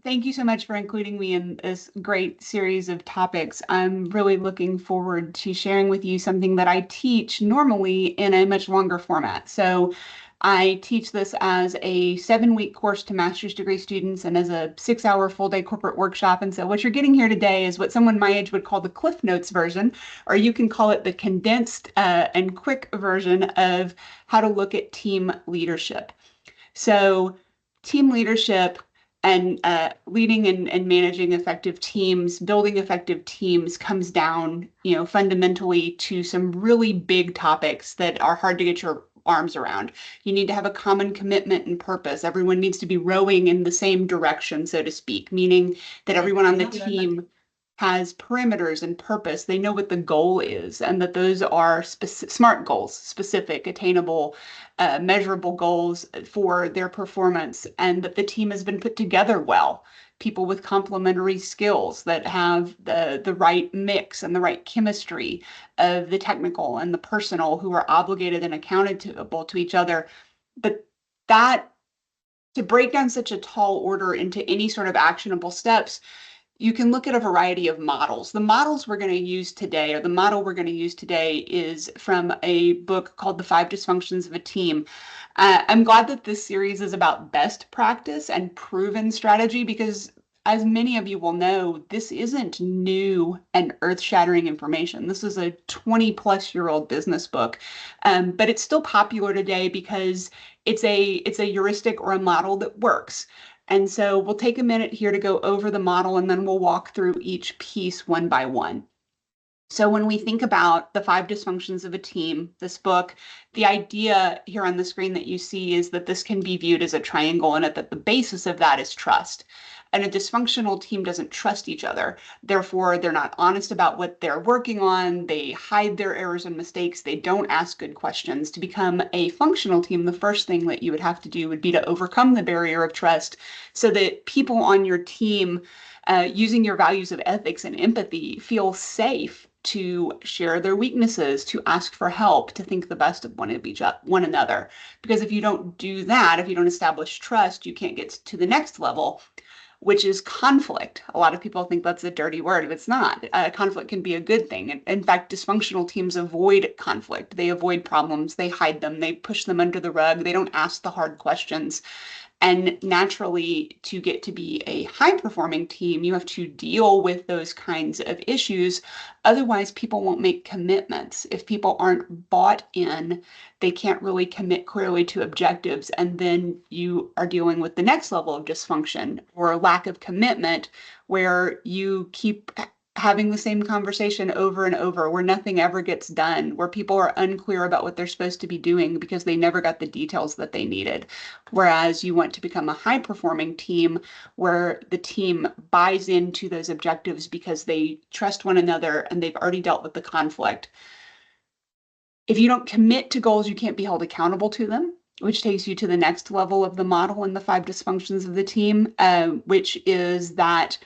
Thank you so much for including me in this great series of topics. I'm really looking forward to sharing with you something that I teach normally in a much longer format. So I teach this as a 7-week course to master's degree students and as a 6-hour full-day corporate workshop. And so what you're getting here today is what someone my age would call the Cliff Notes version, or you can call it the condensed and quick version of how to look at team leadership. So team leadership and leading and managing effective teams, building effective teams comes down, fundamentally to some really big topics that are hard to get your arms around. You need to have a common commitment and purpose. Everyone needs to be rowing in the same direction, so to speak, meaning that everyone on the team has perimeters and purpose. They know what the goal is and that those are smart goals, specific, attainable, measurable goals for their performance, and that the team has been put together well. People with complementary skills that have the right mix and the right chemistry of the technical and the personal, who are obligated and accountable to each other. But that, to break down such a tall order into any sort of actionable steps, you can look at a variety of models. The models we're going to use today, or the model we're going to use today, is from a book called The 5 Dysfunctions of a Team. I'm glad that this series is about best practice and proven strategy because, as many of you will know, this isn't new and earth-shattering information. This is a 20-plus-year-old business book, but it's still popular today because it's a heuristic or a model that works. And so we'll take a minute here to go over the model, and then we'll walk through each piece one by one. So when we think about the 5 dysfunctions of a team, this book, the idea here on the screen that you see is that this can be viewed as a triangle, and that the basis of that is trust. And a dysfunctional team doesn't trust each other. Therefore, they're not honest about what they're working on. They hide their errors and mistakes. They don't ask good questions. To become a functional team, the first thing that you would have to do would be to overcome the barrier of trust so that people on your team, using your values of ethics and empathy, feel safe to share their weaknesses, to ask for help, to think the best of one another. Because if you don't do that, if you don't establish trust, you can't get to the next level, which is conflict. A lot of people think that's a dirty word, but it's not. Conflict can be a good thing. In fact, dysfunctional teams avoid conflict. They avoid problems. They hide them. They push them under the rug. They don't ask the hard questions. And naturally, to get to be a high-performing team, you have to deal with those kinds of issues. Otherwise, people won't make commitments. If people aren't bought in, they can't really commit clearly to objectives. And then you are dealing with the next level of dysfunction or lack of commitment, where you keep having the same conversation over and over, where nothing ever gets done, where people are unclear about what they're supposed to be doing because they never got the details that they needed. Whereas you want to become a high-performing team where the team buys into those objectives because they trust one another and they've already dealt with the conflict. If you don't commit to goals, you can't be held accountable to them, which takes you to the next level of the model in the 5 dysfunctions of the team, which is that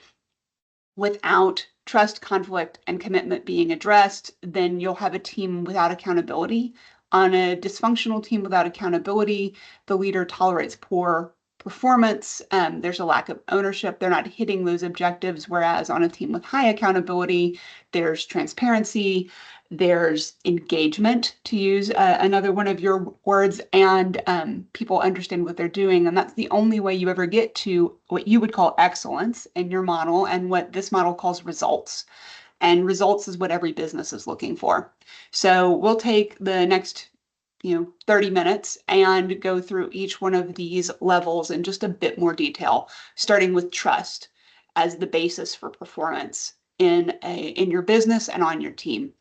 without trust, conflict, and commitment being addressed, then you'll have a team without accountability. On a dysfunctional team without accountability, the leader tolerates poor performance. There's a lack of ownership. They're not hitting those objectives. Whereas on a team with high accountability, there's transparency, there's engagement, to use another one of your words, and people understand what they're doing. And that's the only way you ever get to what you would call excellence in your model, and what this model calls results. And results is what every business is looking for. So we'll take the next 30 minutes and go through each one of these levels in just a bit more detail, starting with trust as the basis for performance in your business and on your team.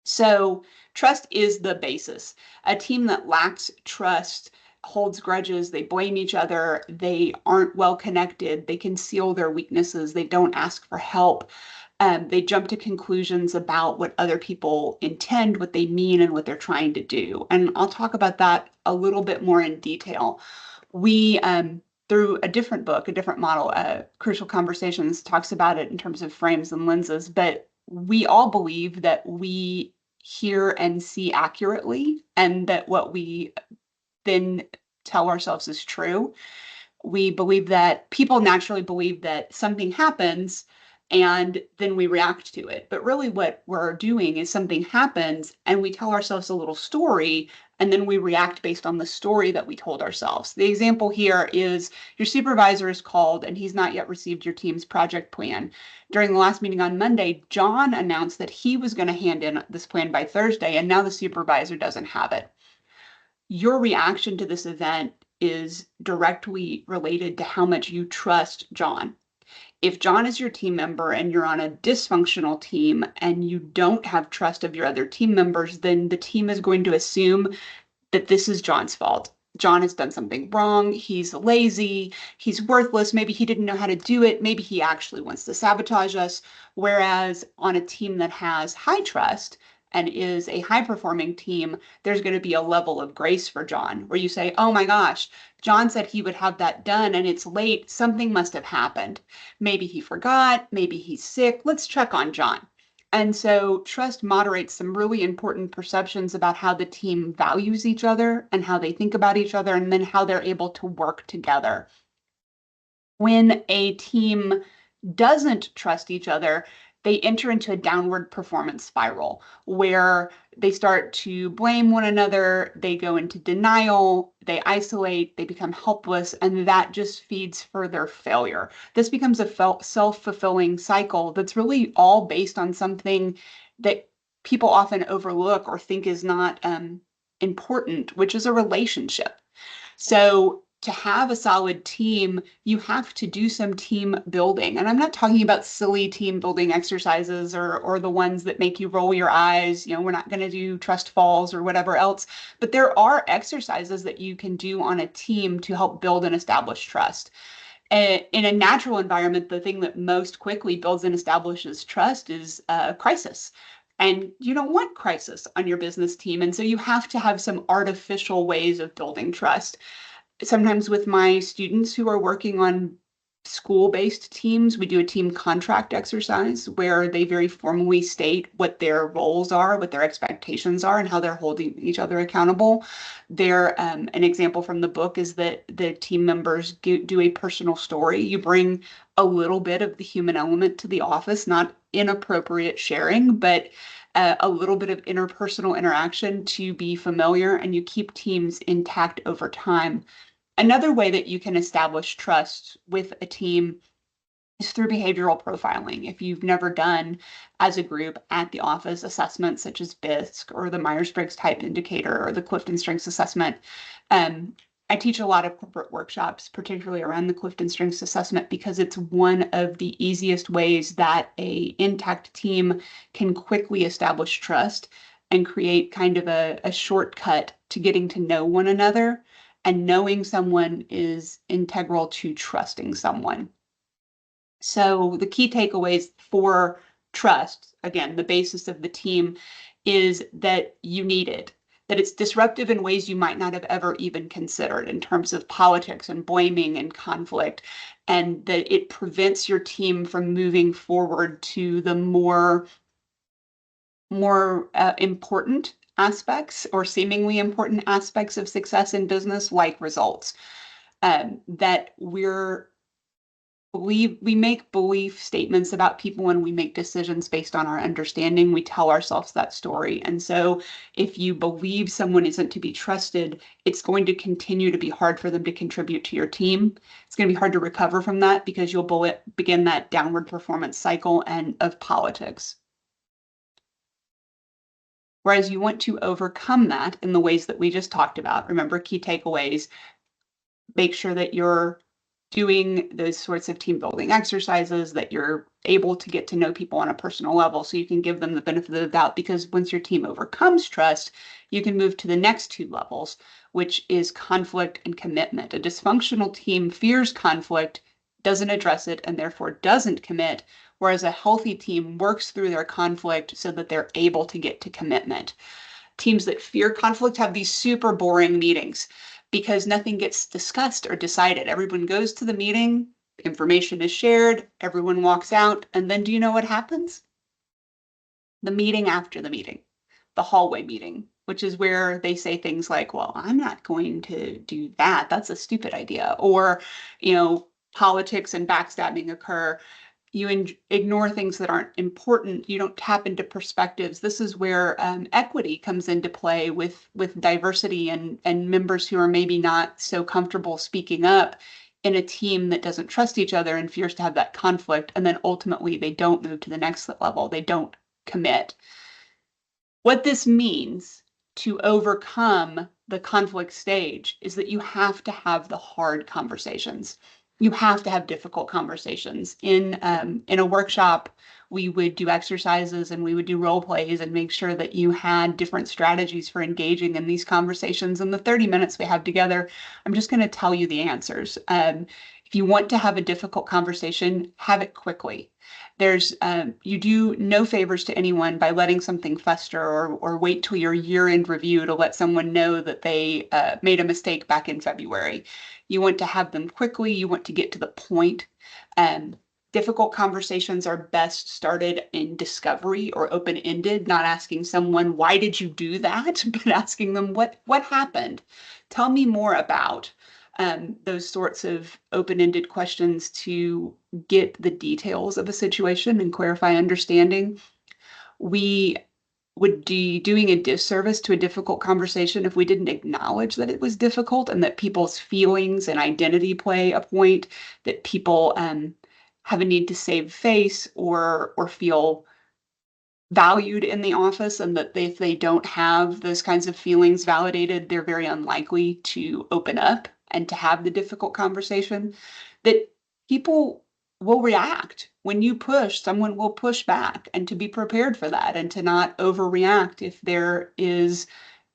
So trust is the basis. A team that lacks trust holds grudges, they blame each other, they aren't well connected, they conceal their weaknesses, they don't ask for help. They jump to conclusions about what other people intend, what they mean, and what they're trying to do. And I'll talk about that a little bit more in detail. We, through a different book, a different model, Crucial Conversations, talks about it in terms of frames and lenses, but we all believe that we hear and see accurately, and that what we then tell ourselves is true. we believe that people naturally believe that something happens and then we react to it. But really what we're doing is something happens and we tell ourselves a little story and then we react based on the story that we told ourselves. The example here is your supervisor is called and he's not yet received your team's project plan. During the last meeting on Monday, John announced that he was going to hand in this plan by Thursday, and now the supervisor doesn't have it. Your reaction to this event is directly related to how much you trust John. If John is your team member and you're on a dysfunctional team and you don't have trust of your other team members, then the team is going to assume that this is John's fault. John has done something wrong. He's lazy. He's worthless. Maybe he didn't know how to do it. Maybe he actually wants to sabotage us. Whereas on a team that has high trust and is a high-performing team, there's going to be a level of grace for John where you say, oh my gosh, John said he would have that done and it's late. Something must have happened. Maybe he forgot. Maybe he's sick. Let's check on John. And so trust moderates some really important perceptions about how the team values each other and how they think about each other, and then how they're able to work together. When a team doesn't trust each other, they enter into a downward performance spiral where they start to blame one another, they go into denial, they isolate, they become helpless, and that just feeds further failure. This becomes a self-fulfilling cycle that's really all based on something that people often overlook or think is not important, which is a relationship. So to have a solid team, you have to do some team building. And I'm not talking about silly team building exercises or the ones that make you roll your eyes. We're not going to do trust falls or whatever else. But there are exercises that you can do on a team to help build and establish trust. In a natural environment, the thing that most quickly builds and establishes trust is a crisis. And you don't want crisis on your business team. And so you have to have some artificial ways of building trust. Sometimes with my students who are working on school-based teams, we do a team contract exercise where they very formally state what their roles are, what their expectations are, and how they're holding each other accountable. An example from the book is that the team members do a personal story. You bring a little bit of the human element to the office, not inappropriate sharing, but a little bit of interpersonal interaction to be familiar, and you keep teams intact over time. Another way that you can establish trust with a team is through behavioral profiling. If you've never done as a group at the office assessments such as BISC or the Myers-Briggs Type Indicator or the Clifton Strengths Assessment, I teach a lot of corporate workshops, particularly around the Clifton Strengths Assessment, because it's one of the easiest ways that an intact team can quickly establish trust and create kind of a shortcut to getting to know one another. And knowing someone is integral to trusting someone. So the key takeaways for trust, again, the basis of the team, is that you need it, that it's disruptive in ways you might not have ever even considered in terms of politics and blaming and conflict, and that it prevents your team from moving forward to the more important aspects or seemingly important aspects of success in business, like results. That we make belief statements about people when we make decisions based on our understanding. We tell ourselves that story. And so if you believe someone isn't to be trusted, it's going to continue to be hard for them to contribute to your team. It's going to be hard to recover from that because you'll begin that downward performance cycle and of politics. Whereas you want to overcome that in the ways that we just talked about. Remember, key takeaways, make sure that you're doing those sorts of team building exercises, that you're able to get to know people on a personal level so you can give them the benefit of the doubt, because once your team overcomes trust, you can move to the next two levels, which is conflict and commitment. A dysfunctional team fears conflict, doesn't address it, and therefore doesn't commit, whereas a healthy team works through their conflict so that they're able to get to commitment. Teams that fear conflict have these super boring meetings because nothing gets discussed or decided. Everyone goes to the meeting, information is shared, everyone walks out, and then do you know what happens? The meeting after the meeting, the hallway meeting, which is where they say things like, well, I'm not going to do that. That's a stupid idea. Or, politics and backstabbing occur. You ignore things that aren't important. You don't tap into perspectives. This is where equity comes into play with diversity and members who are maybe not so comfortable speaking up in a team that doesn't trust each other and fears to have that conflict. And then ultimately they don't move to the next level. They don't commit. What this means to overcome the conflict stage is that you have to have the hard conversations. You have to have difficult conversations. In a workshop, we would do exercises and we would do role plays and make sure that you had different strategies for engaging in these conversations. In the 30 minutes we have together, I'm just going to tell you the answers. If you want to have a difficult conversation, have it quickly. You do no favors to anyone by letting something fester or wait till your year-end review to let someone know that they made a mistake back in February. You want to have them quickly. You want to get to the point. Difficult conversations are best started in discovery or open-ended, not asking someone, why did you do that? But asking them, what happened? Tell me more about those sorts of open-ended questions to get the details of a situation and clarify understanding. We would be doing a disservice to a difficult conversation if we didn't acknowledge that it was difficult and that people's feelings and identity play a point, that people have a need to save face or feel valued in the office, and that if they don't have those kinds of feelings validated, they're very unlikely to open up and to have the difficult conversation. That people will react. When you push, someone will push back, and to be prepared for that and to not overreact if there is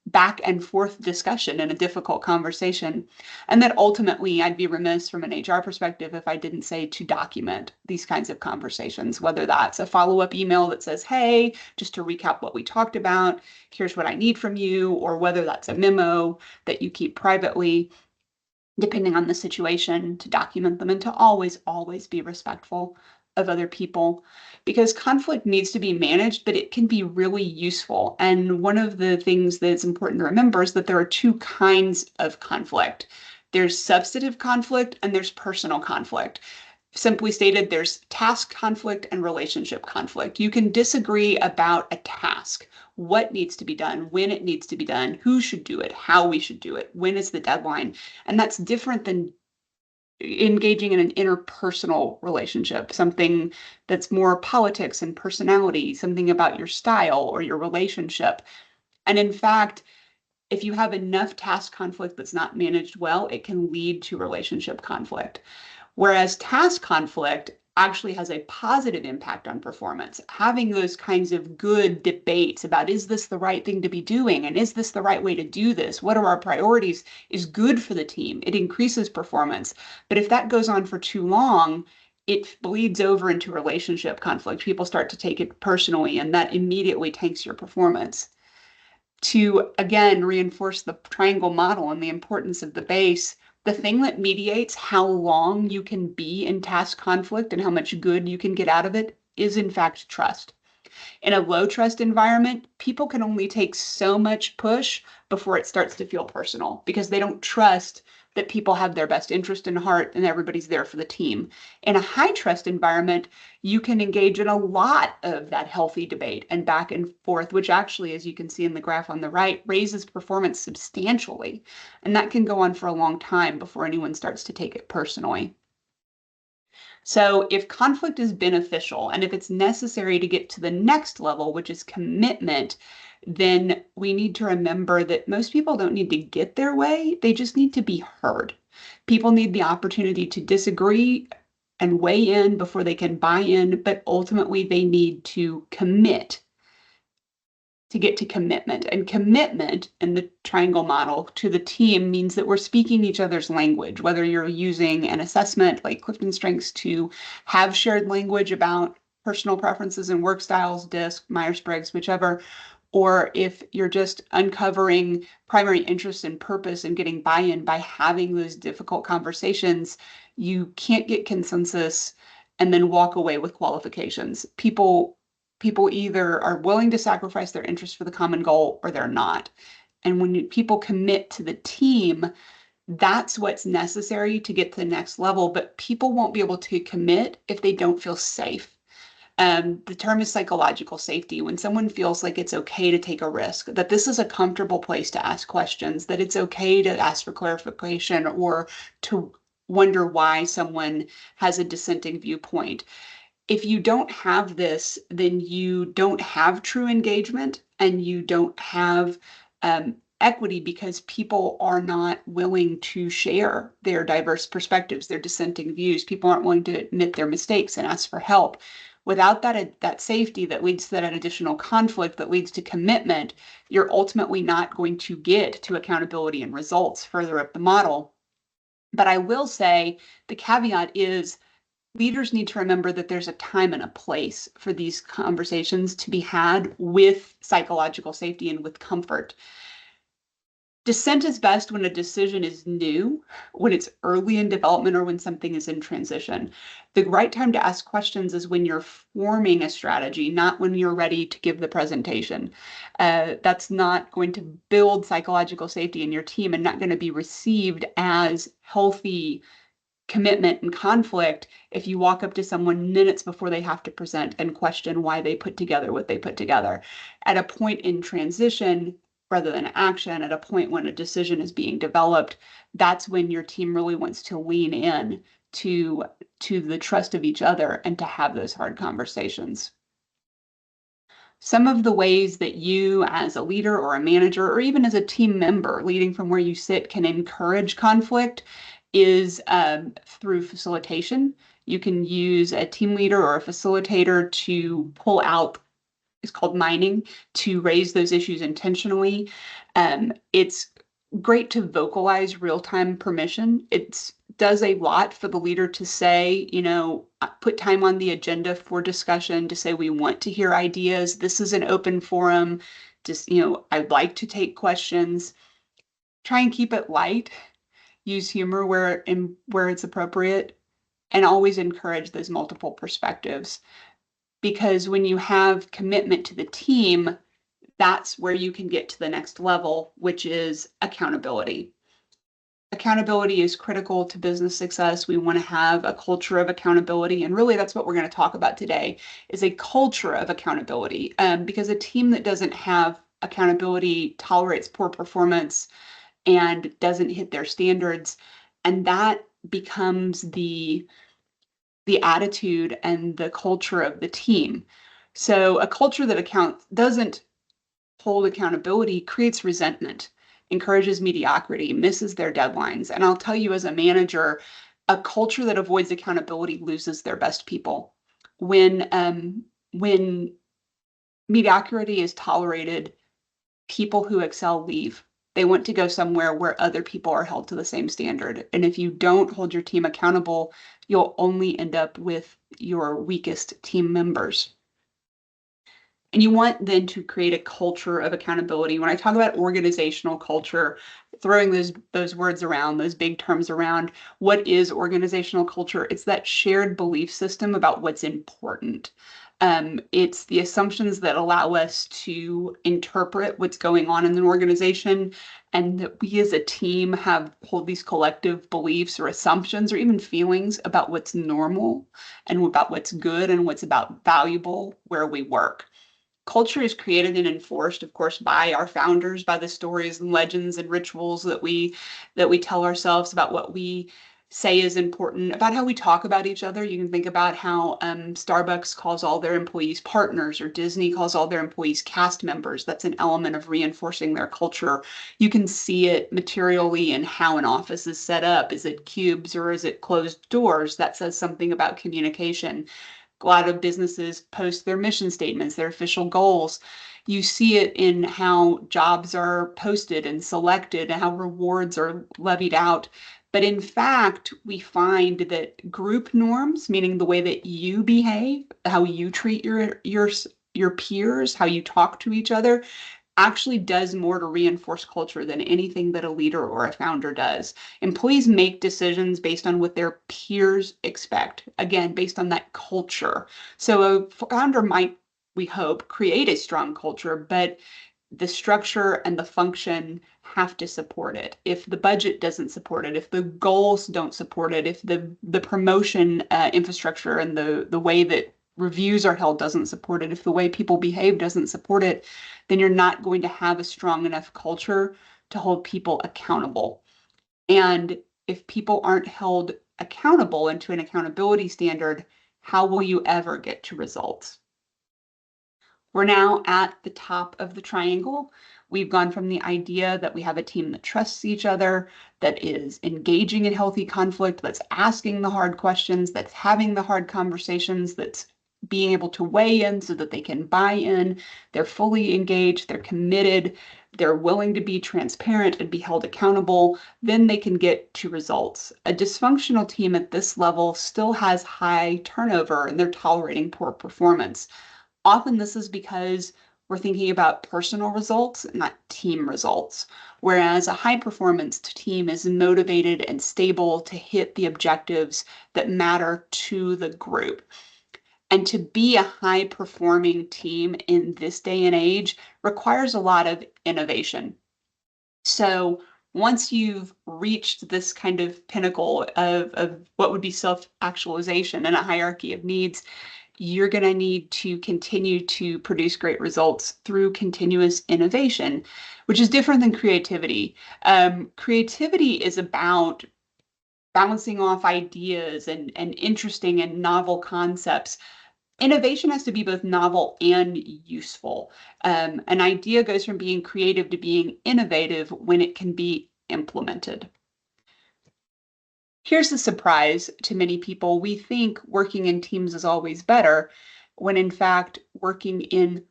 back and forth discussion in a difficult conversation. And that ultimately I'd be remiss from an HR perspective if I didn't say to document these kinds of conversations, whether that's a follow-up email that says, hey, just to recap what we talked about, here's what I need from you, or whether that's a memo that you keep privately, depending on the situation, to document them and to always be respectful of other people, because conflict needs to be managed, but it can be really useful. And one of the things that's important to remember is that there are two kinds of conflict. There's substantive conflict and there's personal conflict. Simply stated, there's task conflict and relationship conflict. You can disagree about a task, what needs to be done, when it needs to be done, who should do it, how we should do it, when is the deadline. And that's different than engaging in an interpersonal relationship, something that's more politics and personality, something about your style or your relationship. And in fact, if you have enough task conflict that's not managed well, it can lead to relationship conflict. Whereas task conflict actually has a positive impact on performance. Having those kinds of good debates about, is this the right thing to be doing? And is this the right way to do this? What are our priorities? Is good for the team. It increases performance. But if that goes on for too long, it bleeds over into relationship conflict. People start to take it personally, and that immediately tanks your performance. To, again, reinforce the triangle model and the importance of the base, the thing that mediates how long you can be in task conflict and how much good you can get out of it is, in fact, trust. In a low trust environment, people can only take so much push before it starts to feel personal, because they don't trust that people have their best interest in heart and everybody's there for the team. In a high trust environment, you can engage in a lot of that healthy debate and back and forth, which actually, as you can see in the graph on the right, raises performance substantially. And that can go on for a long time before anyone starts to take it personally. So if conflict is beneficial and if it's necessary to get to the next level, which is commitment, then we need to remember that most people don't need to get their way. They just need to be heard. People need the opportunity to disagree and weigh in before they can buy in, but ultimately they need to commit to get to commitment. And commitment in the triangle model to the team means that we're speaking each other's language, whether you're using an assessment like Clifton Strengths to have shared language about personal preferences and work styles, DISC, Myers-Briggs, whichever, or if you're just uncovering primary interest and purpose and getting buy-in by having those difficult conversations. You can't get consensus and then walk away with qualifications. People People either are willing to sacrifice their interests for the common goal or they're not. And when people commit to the team, that's what's necessary to get to the next level. But people won't be able to commit if they don't feel safe. The term is psychological safety. When someone feels like it's okay to take a risk, that this is a comfortable place to ask questions, that it's okay to ask for clarification or to wonder why someone has a dissenting viewpoint. If you don't have this, then you don't have true engagement and you don't have equity because people are not willing to share their diverse perspectives, their dissenting views. People aren't willing to admit their mistakes and ask for help. Without that safety that leads to that additional conflict that leads to commitment, you're ultimately not going to get to accountability and results further up the model. But I will say the caveat is leaders need to remember that there's a time and a place for these conversations to be had with psychological safety and with comfort. Dissent is best when a decision is new, when it's early in development, or when something is in transition. The right time to ask questions is when you're forming a strategy, not when you're ready to give the presentation. That's not going to build psychological safety in your team and not going to be received as healthy commitment and conflict if you walk up to someone minutes before they have to present and question why they put together what they put together. At a point in transition, rather than action, at a point when a decision is being developed, that's when your team really wants to lean in to the trust of each other and to have those hard conversations. Some of the ways that you as a leader or a manager, or even as a team member leading from where you sit, can encourage conflict is through facilitation. You can use a team leader or a facilitator to pull out, it's called mining, to raise those issues intentionally. It's great to vocalize real-time permission. It does a lot for the leader to say, put time on the agenda for discussion, to say we want to hear ideas. This is an open forum. Just, I'd like to take questions. Try and keep it light. Use humor where it's appropriate, and always encourage those multiple perspectives. Because when you have commitment to the team, that's where you can get to the next level, which is accountability. Accountability is critical to business success. We want to have a culture of accountability. And really, that's what we're going to talk about today, is a culture of accountability. Because a team that doesn't have accountability tolerates poor performance and doesn't hit their standards. And that becomes the attitude and the culture of the team. So a culture that doesn't hold accountability creates resentment, encourages mediocrity, misses their deadlines. And I'll tell you, as a manager, a culture that avoids accountability loses their best people. When mediocrity is tolerated, people who excel leave. They want to go somewhere where other people are held to the same standard. And if you don't hold your team accountable, you'll only end up with your weakest team members. And you want then to create a culture of accountability. When I talk about organizational culture, throwing those words around, those big terms around, what is organizational culture? It's that shared belief system about what's important. It's the assumptions that allow us to interpret what's going on in an organization, and that we as a team hold these collective beliefs or assumptions or even feelings about what's normal and about what's good and what's about valuable where we work. Culture is created and enforced, of course, by our founders, by the stories and legends and rituals that we tell ourselves about what we say is important, about how we talk about each other. You can think about how Starbucks calls all their employees partners, or Disney calls all their employees cast members. That's an element of reinforcing their culture. You can see it materially in how an office is set up. Is it cubes or is it closed doors? That says something about communication. A lot of businesses post their mission statements, their official goals. You see it in how jobs are posted and selected and how rewards are levied out. But in fact, we find that group norms, meaning the way that you behave, how you treat your peers, how you talk to each other, actually does more to reinforce culture than anything that a leader or a founder does. Employees make decisions based on what their peers expect, again, based on that culture. So a founder might we hope, create a strong culture, but the structure and the function have to support it. If the budget doesn't support it, if the goals don't support it, if the promotion infrastructure and the way that reviews are held doesn't support it, if the way people behave doesn't support it, then you're not going to have a strong enough culture to hold people accountable. And if people aren't held accountable into an accountability standard, how will you ever get to results? We're now at the top of the triangle. We've gone from the idea that we have a team that trusts each other, that is engaging in healthy conflict, that's asking the hard questions, that's having the hard conversations, that's being able to weigh in so that they can buy in. They're fully engaged, they're committed, they're willing to be transparent and be held accountable. Then they can get to results. A dysfunctional team at this level still has high turnover and they're tolerating poor performance. Often this is because we're thinking about personal results, not team results, whereas a high performance team is motivated and stable to hit the objectives that matter to the group. And to be a high performing team in this day and age requires a lot of innovation. So once you've reached this kind of pinnacle of what would be self-actualization and a hierarchy of needs, you're going to need to continue to produce great results through continuous innovation, which is different than creativity. Creativity is about bouncing off ideas and interesting and novel concepts. Innovation has to be both novel and useful. An idea goes from being creative to being innovative when it can be implemented. Here's the surprise to many people. We think working in teams is always better, when in fact, working in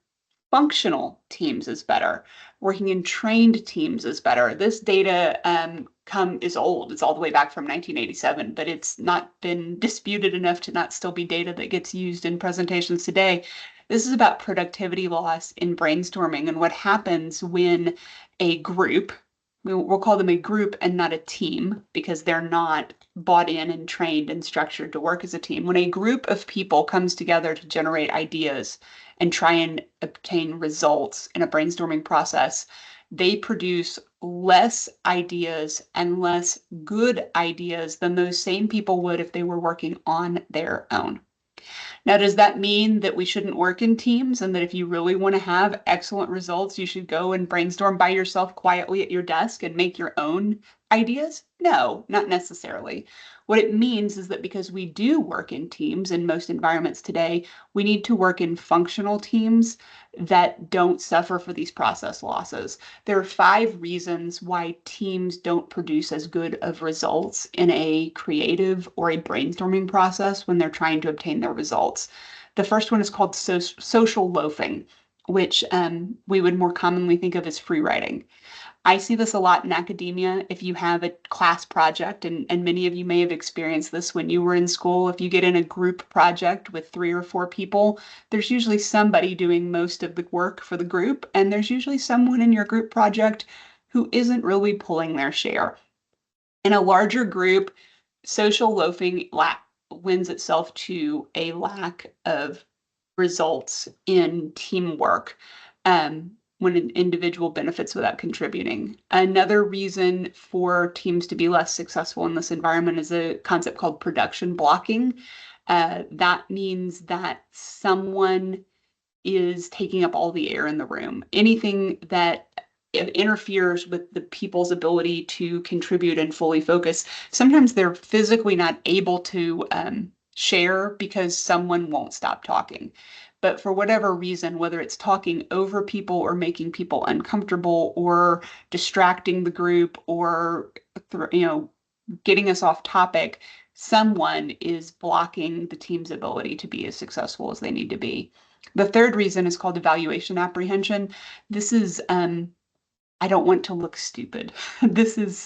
functional teams is better. Working in trained teams is better. This data is old. It's all the way back from 1987, but it's not been disputed enough to not still be data that gets used in presentations today. This is about productivity loss in brainstorming and what happens when a group, we'll call them a group and not a team because they're not bought in and trained and structured to work as a team. When a group of people comes together to generate ideas and try and obtain results in a brainstorming process, they produce less ideas and less good ideas than those same people would if they were working on their own. Now, does that mean that we shouldn't work in teams and that if you really want to have excellent results, you should go and brainstorm by yourself quietly at your desk and make your own ideas? No, not necessarily. What it means is that because we do work in teams in most environments today, we need to work in functional teams that don't suffer for these process losses. There are 5 reasons why teams don't produce as good of results in a creative or a brainstorming process when they're trying to obtain their results. The first one is called social loafing, which we would more commonly think of as free riding. I see this a lot in academia. If you have a class project, and many of you may have experienced this when you were in school, if you get in a group project with 3 or 4 people, there's usually somebody doing most of the work for the group, and there's usually someone in your group project who isn't really pulling their share. In a larger group, social loafing lends itself to a lack of results in teamwork. When an individual benefits without contributing. Another reason for teams to be less successful in this environment is a concept called production blocking. That means that someone is taking up all the air in the room. Anything that interferes with the people's ability to contribute and fully focus. Sometimes they're physically not able to share because someone won't stop talking. But for whatever reason, whether it's talking over people or making people uncomfortable or distracting the group or getting us off topic, someone is blocking the team's ability to be as successful as they need to be. The third reason is called evaluation apprehension. This is I don't want to look stupid. This is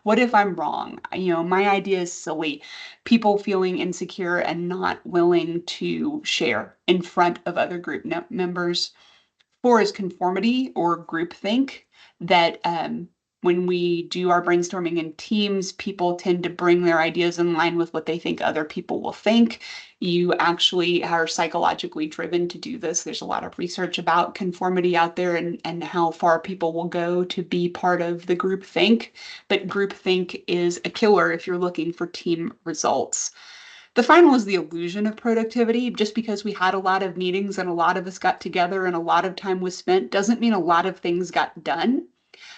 what if I'm wrong? My idea is silly. People feeling insecure and not willing to share in front of other group members. 4 is conformity or groupthink, that when we do our brainstorming in teams, people tend to bring their ideas in line with what they think other people will think. You actually are psychologically driven to do this. There's a lot of research about conformity out there and how far people will go to be part of the group think. But group think is a killer if you're looking for team results. The final is the illusion of productivity. Just because we had a lot of meetings and a lot of us got together and a lot of time was spent doesn't mean a lot of things got done.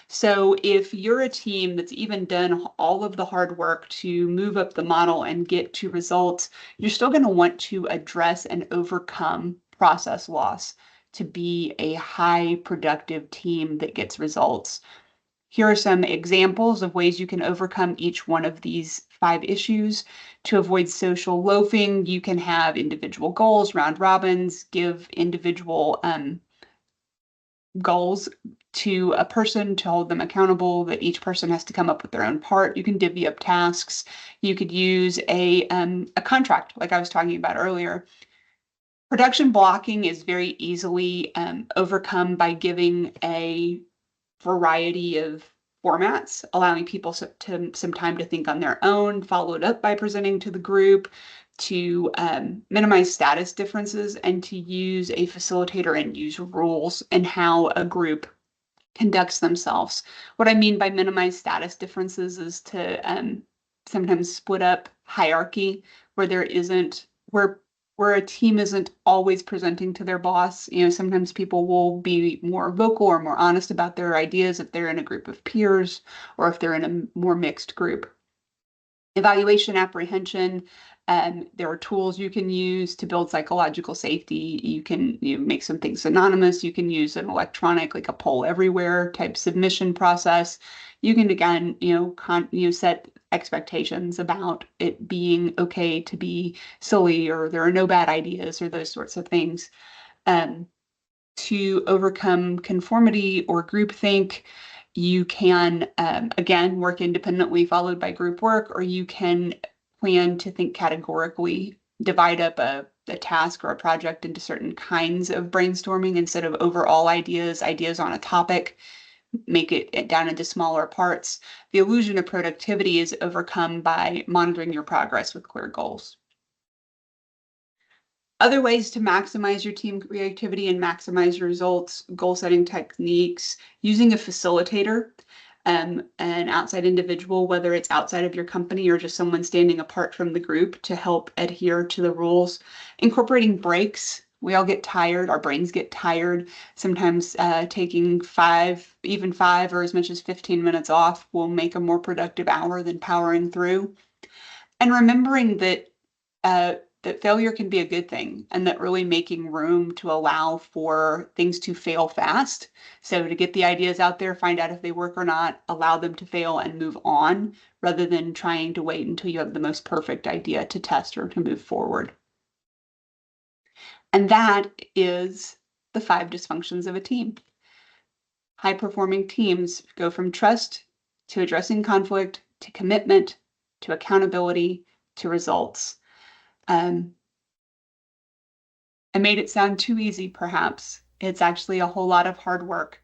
So if you're a team that's even done all of the hard work to move up the model and get to results, you're still going to want to address and overcome process loss to be a high productive team that gets results. Here are some examples of ways you can overcome each one of these 5 issues. To avoid social loafing, you can have individual goals, round robins, give individual goals to a person to hold them accountable, that each person has to come up with their own part. You can divvy up tasks. You could use a contract, like I was talking about earlier. Production blocking is very easily overcome by giving a variety of formats, allowing people some time to think on their own, followed up by presenting to the group, to minimize status differences, and to use a facilitator and use rules and how a group conducts themselves. What I mean by minimize status differences is to sometimes split up hierarchy where there isn't, where a team isn't always presenting to their boss. Sometimes people will be more vocal or more honest about their ideas if they're in a group of peers or if they're in a more mixed group. Evaluation apprehension. There are tools you can use to build psychological safety. You can make some things anonymous. You can use an electronic, like a poll everywhere type submission process. You can, again, set expectations about it being okay to be silly, or there are no bad ideas, or those sorts of things. To overcome conformity or groupthink, you can, again, work independently followed by group work, or you can plan to think categorically, divide up a task or a project into certain kinds of brainstorming instead of overall ideas on a topic, make it down into smaller parts. The illusion of productivity is overcome by monitoring your progress with clear goals. Other ways to maximize your team creativity and maximize your results: goal setting techniques, using a facilitator, an outside individual, whether it's outside of your company or just someone standing apart from the group to help adhere to the rules, incorporating breaks. We all get tired, our brains get tired. Sometimes taking 5 or as much as 15 minutes off will make a more productive hour than powering through. And remembering that that failure can be a good thing, and that really making room to allow for things to fail fast. So to get the ideas out there, find out if they work or not, allow them to fail and move on, rather than trying to wait until you have the most perfect idea to test or to move forward. And that is the 5 dysfunctions of a team. High-performing teams go from trust to addressing conflict to commitment to accountability to results. I made it sound too easy, perhaps. It's actually a whole lot of hard work.